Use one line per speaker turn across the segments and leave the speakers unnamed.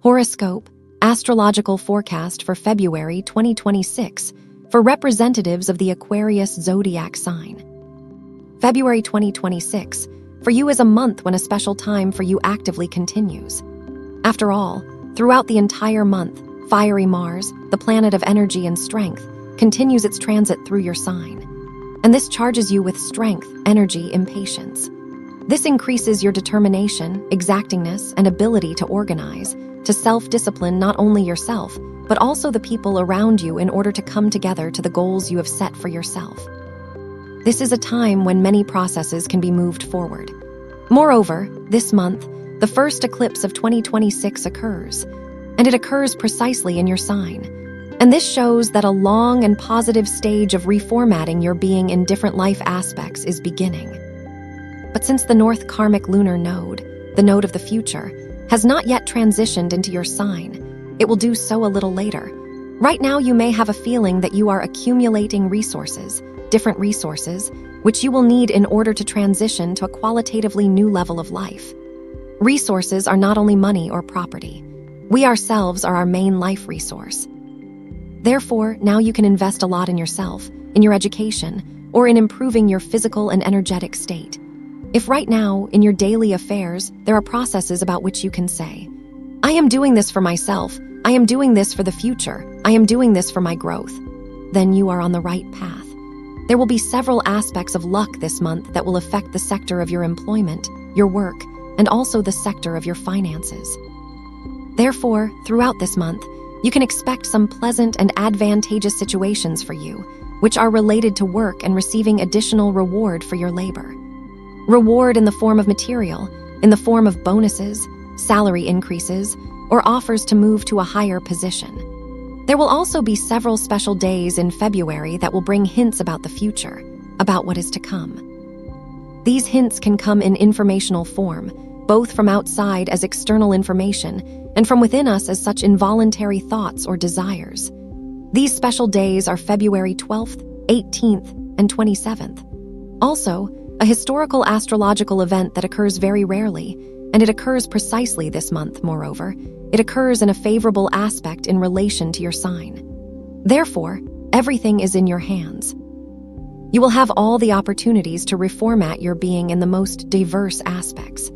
Horoscope, astrological forecast for February 2026 for representatives of the Aquarius zodiac sign. February 2026 for you is a month when a special time for you actively continues. After all, throughout the entire month, fiery Mars, the planet of energy and strength, continues its transit through your sign. And this charges you with strength, energy, impatience. This increases your determination, exactingness, and ability to organize, to self-discipline not only yourself, but also the people around you in order to come together to the goals you have set for yourself. This is a time when many processes can be moved forward. Moreover, this month, the first eclipse of 2026 occurs, and it occurs precisely in your sign. And this shows that a long and positive stage of reformatting your being in different life aspects is beginning. But since the North Karmic lunar node, the node of the future, has not yet transitioned into your sign, it will do so a little later. Right now you may have a feeling that you are accumulating resources, different resources, which you will need in order to transition to a qualitatively new level of life. Resources are not only money or property. We ourselves are our main life resource. Therefore, now you can invest a lot in yourself, in your education, or in improving your physical and energetic state. If right now, in your daily affairs, there are processes about which you can say, I am doing this for myself, I am doing this for the future, I am doing this for my growth, then you are on the right path. There will be several aspects of luck this month that will affect the sector of your employment, your work, and also the sector of your finances. Therefore, throughout this month, you can expect some pleasant and advantageous situations for you, which are related to work and receiving additional reward for your labor. Reward in the form of material, in the form of bonuses, salary increases, or offers to move to a higher position. There will also be several special days in February that will bring hints about the future, about what is to come. These hints can come in informational form, both from outside as external information and from within us as such involuntary thoughts or desires. These special days are February 12th, 18th, and 27th. Also, a historical astrological event that occurs very rarely, and it occurs precisely this month, moreover. It occurs in a favorable aspect in relation to your sign. Therefore, everything is in your hands. You will have all the opportunities to reformat your being in the most diverse aspects.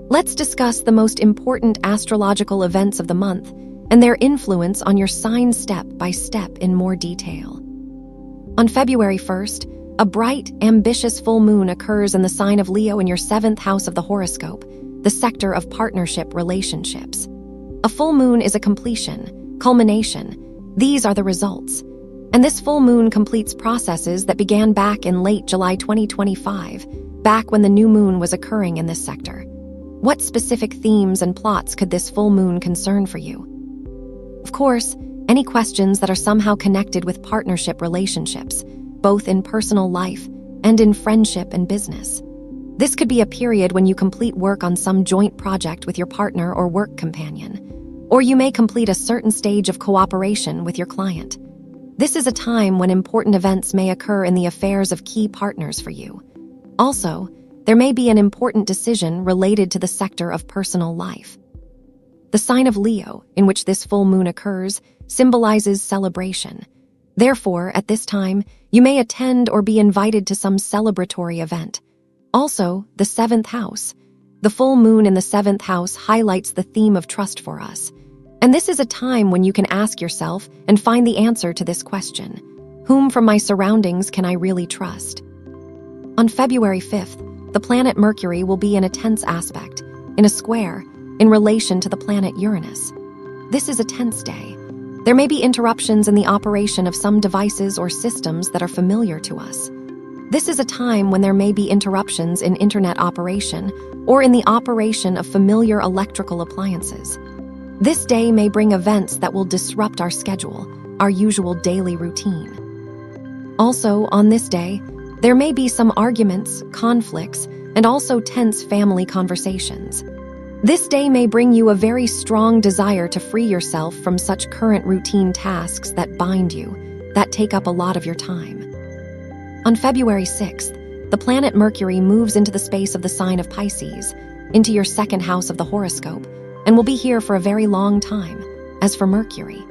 Let's discuss the most important astrological events of the month and their influence on your sign step by step in more detail. On February 1st, a bright, ambitious full moon occurs in the sign of Leo in your 7th house of the horoscope, the sector of partnership relationships. A full moon is a completion, culmination. These are the results. And this full moon completes processes that began back in late July 2025, back when the new moon was occurring in this sector. What specific themes and plots could this full moon concern for you? Of course, any questions that are somehow connected with partnership relationships, both in personal life and in friendship and business. This could be a period when you complete work on some joint project with your partner or work companion, or you may complete a certain stage of cooperation with your client. This is a time when important events may occur in the affairs of key partners for you. Also, there may be an important decision related to the sector of personal life. The sign of Leo, in which this full moon occurs, symbolizes celebration. Therefore, at this time, you may attend or be invited to some celebratory event. Also, the 7th house. The full moon in the 7th house highlights the theme of trust for us. And this is a time when you can ask yourself and find the answer to this question. Whom from my surroundings can I really trust? On February 5th, the planet Mercury will be in a tense aspect, in a square, in relation to the planet Uranus. This is a tense day. There may be interruptions in the operation of some devices or systems that are familiar to us. This is a time when there may be interruptions in internet operation or in the operation of familiar electrical appliances. This day may bring events that will disrupt our schedule, our usual daily routine. Also, on this day, there may be some arguments, conflicts, and also tense family conversations. This day may bring you a very strong desire to free yourself from such current routine tasks that bind you, that take up a lot of your time. On February 6th, the planet Mercury moves into the space of the sign of Pisces, into your 2nd house of the horoscope, and will be here for a very long time. As for Mercury,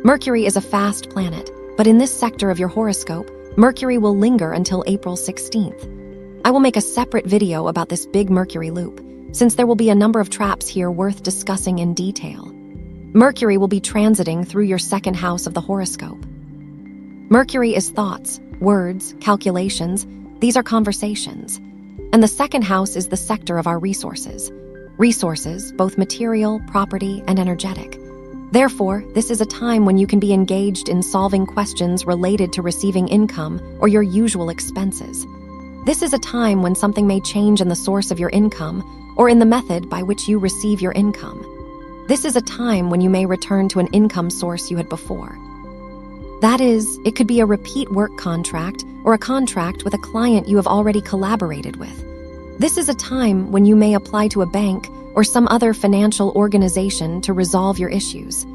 Mercury is a fast planet, but in this sector of your horoscope, Mercury will linger until April 16th. I will make a separate video about this big Mercury loop, since there will be a number of traps here worth discussing in detail. Mercury will be transiting through your second house of the horoscope. Mercury is thoughts, words, calculations. These are conversations. And the second house is the sector of our resources. Resources, both material, property, and energetic. Therefore, this is a time when you can be engaged in solving questions related to receiving income or your usual expenses. This is a time when something may change in the source of your income or in the method by which you receive your income. This is a time when you may return to an income source you had before. That is, it could be a repeat work contract or a contract with a client you have already collaborated with. This is a time when you may apply to a bank or some other financial organization to resolve your issues.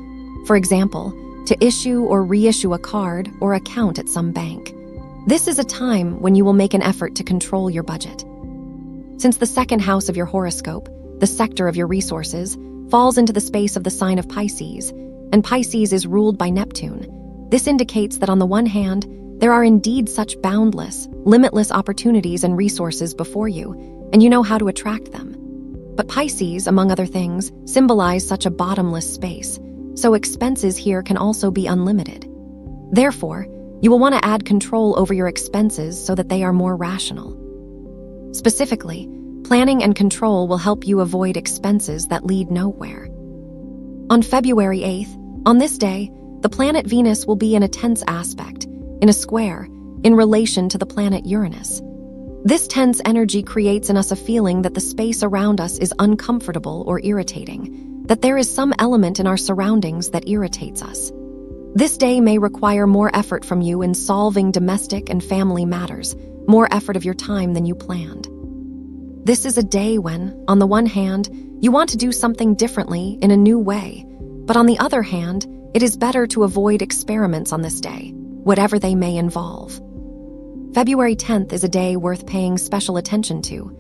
For example, to issue or reissue a card or account at some bank. This is a time when you will make an effort to control your budget. Since the second house of your horoscope, the sector of your resources, falls into the space of the sign of Pisces, and Pisces is ruled by Neptune, this indicates that on the one hand, there are indeed such boundless, limitless opportunities and resources before you, and you know how to attract them. But Pisces, among other things, symbolize such a bottomless space, so expenses here can also be unlimited. Therefore, you will want to add control over your expenses so that they are more rational. Specifically, planning and control will help you avoid expenses that lead nowhere. On February 8th, on this day, the planet Venus will be in a tense aspect, in a square, in relation to the planet Uranus. This tense energy creates in us a feeling that the space around us is uncomfortable or irritating, that there is some element in our surroundings that irritates us. This day may require more effort from you in solving domestic and family matters, more effort of your time than you planned. This is a day when, on the one hand, you want to do something differently in a new way, but on the other hand, it is better to avoid experiments on this day, whatever they may involve. February 10th is a day worth paying special attention to,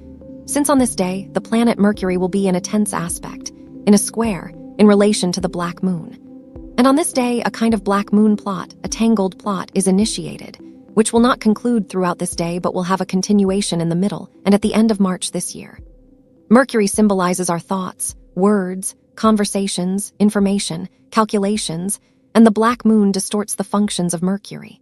since on this day, the planet Mercury will be in a tense aspect, in a square, in relation to the black moon. And on this day, a kind of black moon plot, a tangled plot, is initiated, which will not conclude throughout this day but will have a continuation in the middle and at the end of March this year. Mercury symbolizes our thoughts, words, conversations, information, calculations, and the black moon distorts the functions of Mercury.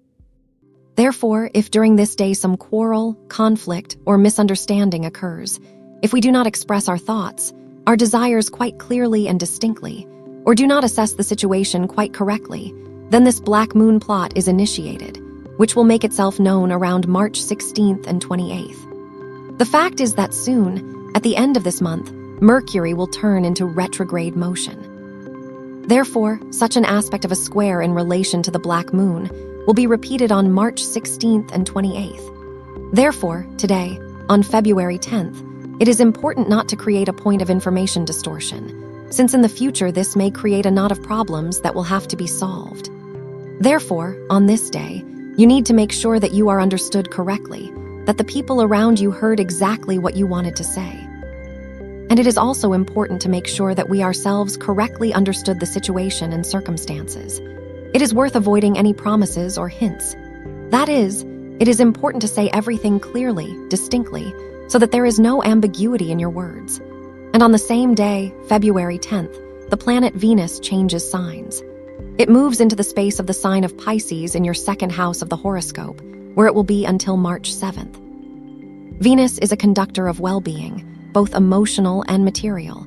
Therefore, if during this day some quarrel, conflict, or misunderstanding occurs, if we do not express our thoughts, our desires quite clearly and distinctly, or do not assess the situation quite correctly, then this black moon plot is initiated, which will make itself known around March 16th and 28th. The fact is that soon, at the end of this month, Mercury will turn into retrograde motion. Therefore, such an aspect of a square in relation to the black moon will be repeated on March 16th and 28th. Therefore, today, on February 10th, it is important not to create a point of information distortion, since in the future this may create a knot of problems that will have to be solved. Therefore, on this day, you need to make sure that you are understood correctly, that the people around you heard exactly what you wanted to say. And it is also important to make sure that we ourselves correctly understood the situation and circumstances. It is worth avoiding any promises or hints. That is, it is important to say everything clearly, distinctly, so that there is no ambiguity in your words. And on the same day, February 10th, the planet Venus changes signs. It moves into the space of the sign of Pisces in your second house of the horoscope, where it will be until March 7th. Venus is a conductor of well-being, both emotional and material,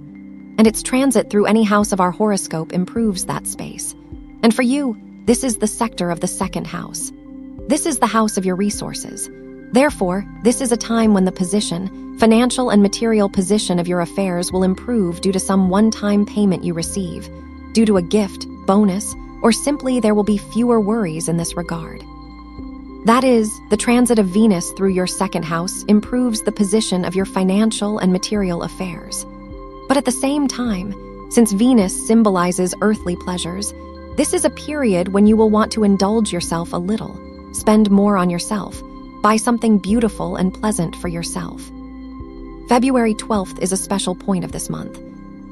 and its transit through any house of our horoscope improves that space. And for you, this is the sector of the second house. This is the house of your resources. Therefore, this is a time when the position, financial and material position of your affairs will improve due to some one-time payment you receive, due to a gift, bonus, or simply there will be fewer worries in this regard. That is, the transit of Venus through your second house improves the position of your financial and material affairs. But at the same time, since Venus symbolizes earthly pleasures, this is a period when you will want to indulge yourself a little, spend more on yourself, buy something beautiful and pleasant for yourself. February 12th is a special point of this month.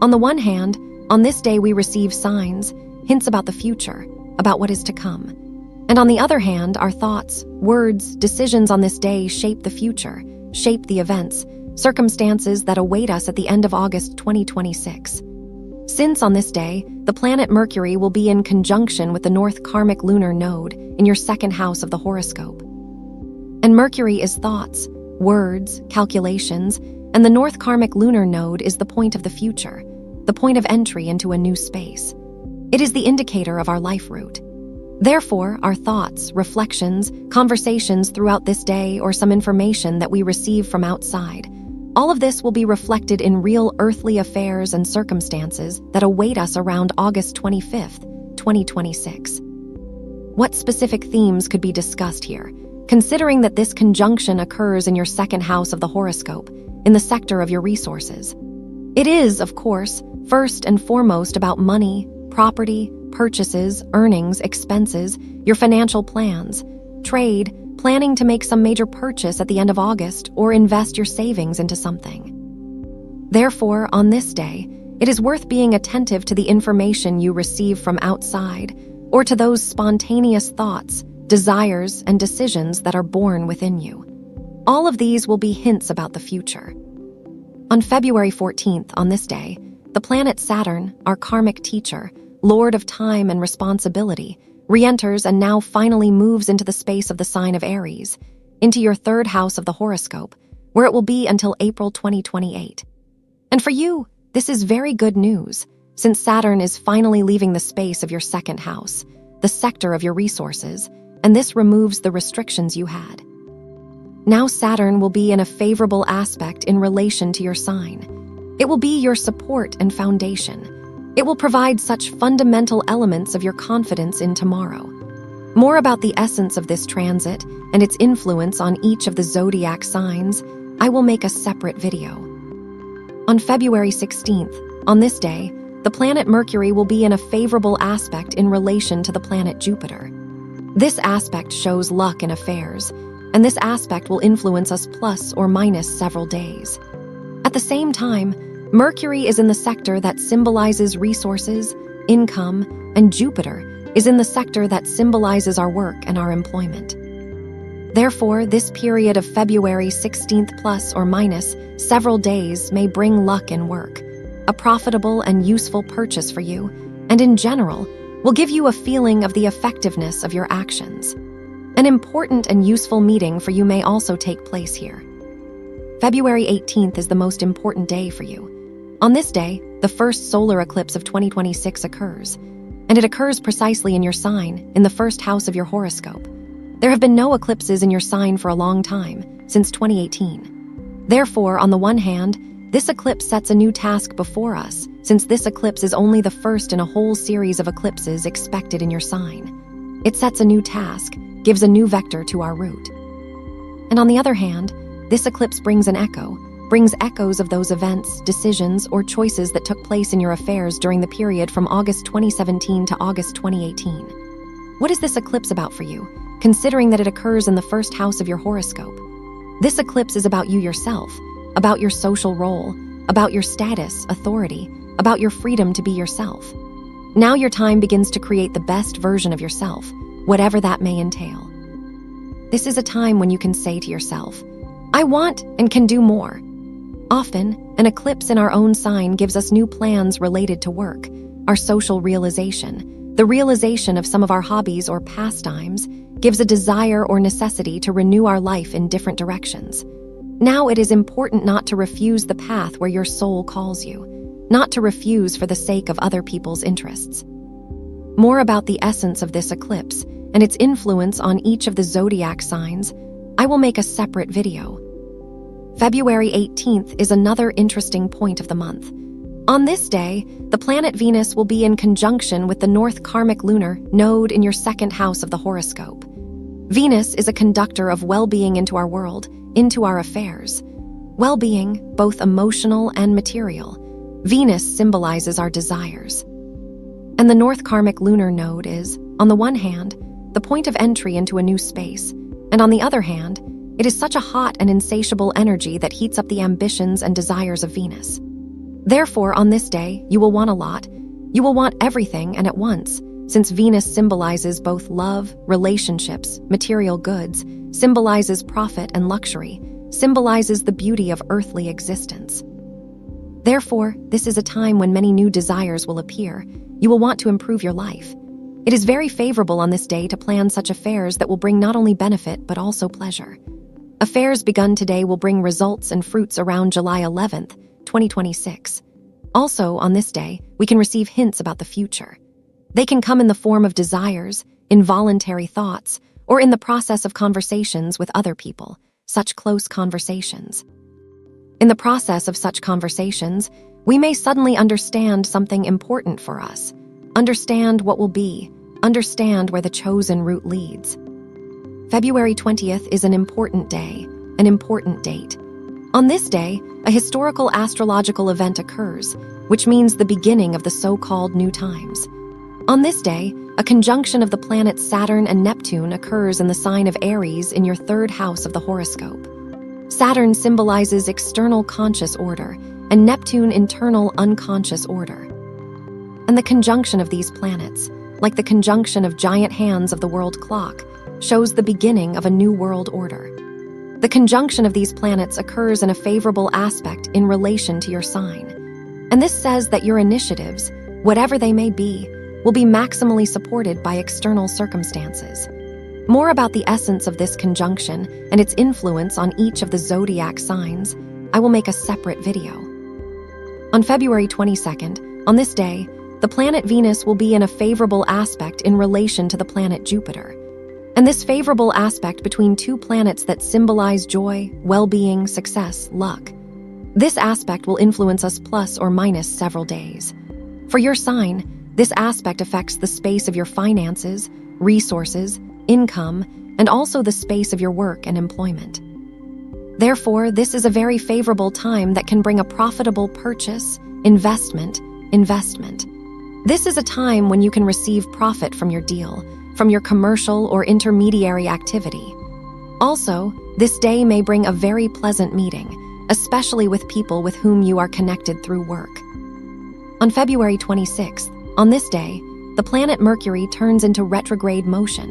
On the one hand, On this day, we receive signs, hints about the future, about what is to come. And on the other hand, our thoughts, words, decisions on this day shape the future, shape the events, circumstances that await us at the end of August 2026. Since on this day, the planet Mercury will be in conjunction with the North Karmic lunar node in your second house of the horoscope. And Mercury is thoughts, words, calculations, and the North Karmic lunar node is the point of the future, the point of entry into a new space. It is the indicator of our life route. Therefore, our thoughts, reflections, conversations throughout this day, or some information that we receive from outside, all of this will be reflected in real earthly affairs and circumstances that await us around August 25th, 2026. What specific themes could be discussed here, considering that this conjunction occurs in your second house of the horoscope, in the sector of your resources? It is, of course, first and foremost about money, property, purchases, earnings, expenses, your financial plans, trade, planning to make some major purchase at the end of August, or invest your savings into something. Therefore, on this day, it is worth being attentive to the information you receive from outside, or to those spontaneous thoughts, desires, and decisions that are born within you. All of these will be hints about the future. On February 14th, on this day, the planet Saturn, our karmic teacher, Lord of time and responsibility, re-enters and now finally moves into the space of the sign of Aries, into your third house of the horoscope, where it will be until April 2028. And for you, this is very good news, since Saturn is finally leaving the space of your second house, the sector of your resources, and this removes the restrictions you had. Now Saturn will be in a favorable aspect in relation to your sign. It will be your support and foundation. It will provide such fundamental elements of your confidence in tomorrow. More about the essence of this transit and its influence on each of the zodiac signs, I will make a separate video. On February 16th, on this day, the planet Mercury will be in a favorable aspect in relation to the planet Jupiter. This aspect shows luck in affairs, and this aspect will influence us plus or minus several days. At the same time, Mercury is in the sector that symbolizes resources, income, and Jupiter is in the sector that symbolizes our work and our employment. Therefore, this period of February 16th plus or minus several days may bring luck in work, a profitable and useful purchase for you, and in general, will give you a feeling of the effectiveness of your actions. An important and useful meeting for you may also take place here. February 18th is the most important day for you. On this day, the first solar eclipse of 2026 occurs, and it occurs precisely in your sign, in the first house of your horoscope. There have been no eclipses in your sign for a long time, since 2018. Therefore, on the one hand, this eclipse sets a new task before us, since this eclipse is only the first in a whole series of eclipses expected in your sign. It sets a new task, gives a new vector to our route. And on the other hand, this eclipse brings echoes of those events, decisions, or choices that took place in your affairs during the period from August 2017 to August 2018. What is this eclipse about for you, considering that it occurs in the first house of your horoscope? This eclipse is about you yourself, about your social role, about your status, authority, about your freedom to be yourself. Now your time begins to create the best version of yourself, whatever that may entail. This is a time when you can say to yourself, I want and can do more. Often, an eclipse in our own sign gives us new plans related to work, our social realization, the realization of some of our hobbies or pastimes, gives a desire or necessity to renew our life in different directions. Now it is important not to refuse the path where your soul calls you, not to refuse for the sake of other people's interests. More about the essence of this eclipse and its influence on each of the zodiac signs, I will make a separate video. February 18th is another interesting point of the month. On this day, the planet Venus will be in conjunction with the North Karmic lunar node in your second house of the horoscope. Venus is a conductor of well-being into our world, into our affairs. Well-being, both emotional and material. Venus symbolizes our desires. And the North Karmic lunar node is, on the one hand, the point of entry into a new space, and on the other hand, it is such a hot and insatiable energy that heats up the ambitions and desires of Venus. Therefore, on this day, you will want a lot, You will want everything and at once, since Venus symbolizes both love, relationships, material goods, symbolizes profit and luxury, symbolizes the beauty of earthly existence. Therefore, this is a time when many new desires will appear. You will want to improve your life. It is very favorable on this day to plan such affairs that will bring not only benefit but also pleasure. Affairs begun today will bring results and fruits around July 11th, 2026. Also, on this day, we can receive hints about the future. They can come in the form of desires, involuntary thoughts, or in the process of conversations with other people, such close conversations. In the process of such conversations, we may suddenly understand something important for us, understand what will be, understand where the chosen route leads. February 20th is an important day, an important date. On this day, a historical astrological event occurs, which means the beginning of the so-called new times. On this day, a conjunction of the planets Saturn and Neptune occurs in the sign of Aries in your third house of the horoscope. Saturn symbolizes external conscious order, and Neptune internal unconscious order. And the conjunction of these planets, like the conjunction of giant hands of the world clock, shows the beginning of a new world order. The conjunction of these planets occurs in a favorable aspect in relation to your sign. And this says that your initiatives, whatever they may be, will be maximally supported by external circumstances. More about the essence of this conjunction and its influence on each of the zodiac signs, I will make a separate video. On February 22nd, on this day, the planet Venus will be in a favorable aspect in relation to the planet Jupiter. And this favorable aspect between two planets that symbolize joy, well-being, success, luck. This aspect will influence us plus or minus several days. For your sign, this aspect affects the space of your finances, resources, income, and also the space of your work and employment. Therefore, this is a very favorable time that can bring a profitable purchase, investment. This is a time when you can receive profit from your deal, from your commercial or intermediary activity. Also, this day may bring a very pleasant meeting, especially with people with whom you are connected through work. On February 26th, on this day, the planet Mercury turns into retrograde motion,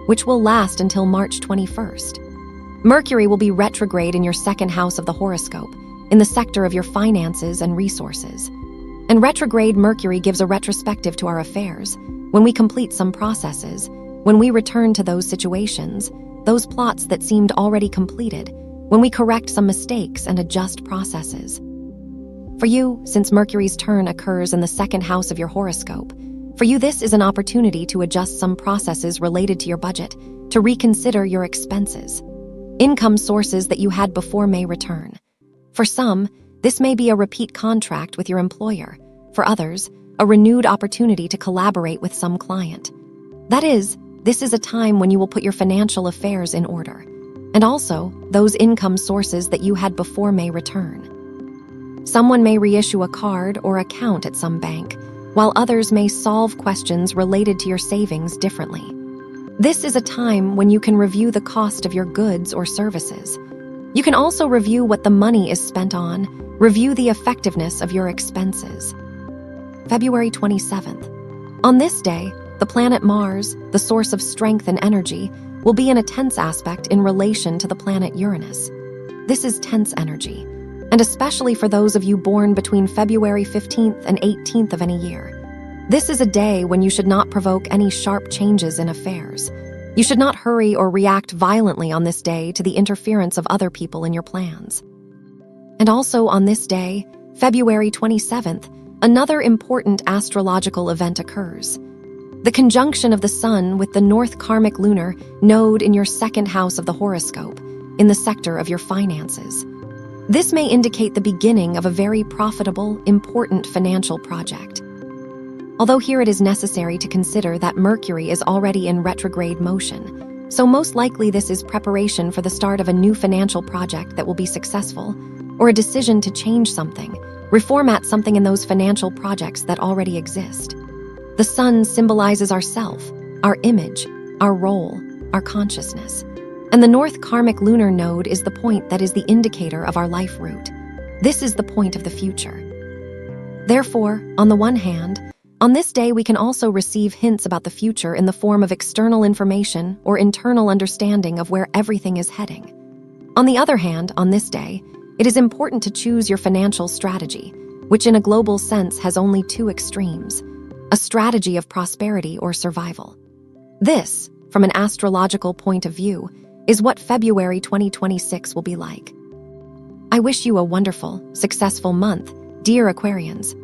which will last until March 21st. Mercury will be retrograde in your second house of the horoscope, in the sector of your finances and resources. And retrograde Mercury gives a retrospective to our affairs, when we complete some processes, when we return to those situations, those plots that seemed already completed, when we correct some mistakes and adjust processes. For you, since Mercury's turn occurs in the second house of your horoscope, for you this is an opportunity to adjust some processes related to your budget, to reconsider your expenses. Income sources that you had before may return. For some, this may be a repeat contract with your employer. For others, a renewed opportunity to collaborate with some client. That is, this is a time when you will put your financial affairs in order. And also, those income sources that you had before may return. Someone may reissue a card or account at some bank, while others may solve questions related to your savings differently. This is a time when you can review the cost of your goods or services. You can also review what the money is spent on, review the effectiveness of your expenses. February 27th. On this day, the planet Mars, the source of strength and energy, will be in a tense aspect in relation to the planet Uranus. This is tense energy, and especially for those of you born between February 15th and 18th of any year. This is a day when you should not provoke any sharp changes in affairs. You should not hurry or react violently on this day to the interference of other people in your plans. And also on this day, February 27th, another important astrological event occurs. The conjunction of the Sun with the North Karmic Lunar node in your second house of the horoscope, in the sector of your finances. This may indicate the beginning of a very profitable, important financial project. Although here it is necessary to consider that Mercury is already in retrograde motion, so most likely this is preparation for the start of a new financial project that will be successful, or a decision to change something, reformat something in those financial projects that already exist. The Sun symbolizes our self, our image, our role, our consciousness. And the North Karmic Lunar node is the point that is the indicator of our life route. This is the point of the future. Therefore, on the one hand, On this day, we can also receive hints about the future in the form of external information or internal understanding of where everything is heading. On the other hand, on this day, it is important to choose your financial strategy, which in a global sense has only two extremes: a strategy of prosperity or survival. This, from an astrological point of view, is what February 2026 will be like. I wish you a wonderful, successful month, dear Aquarians.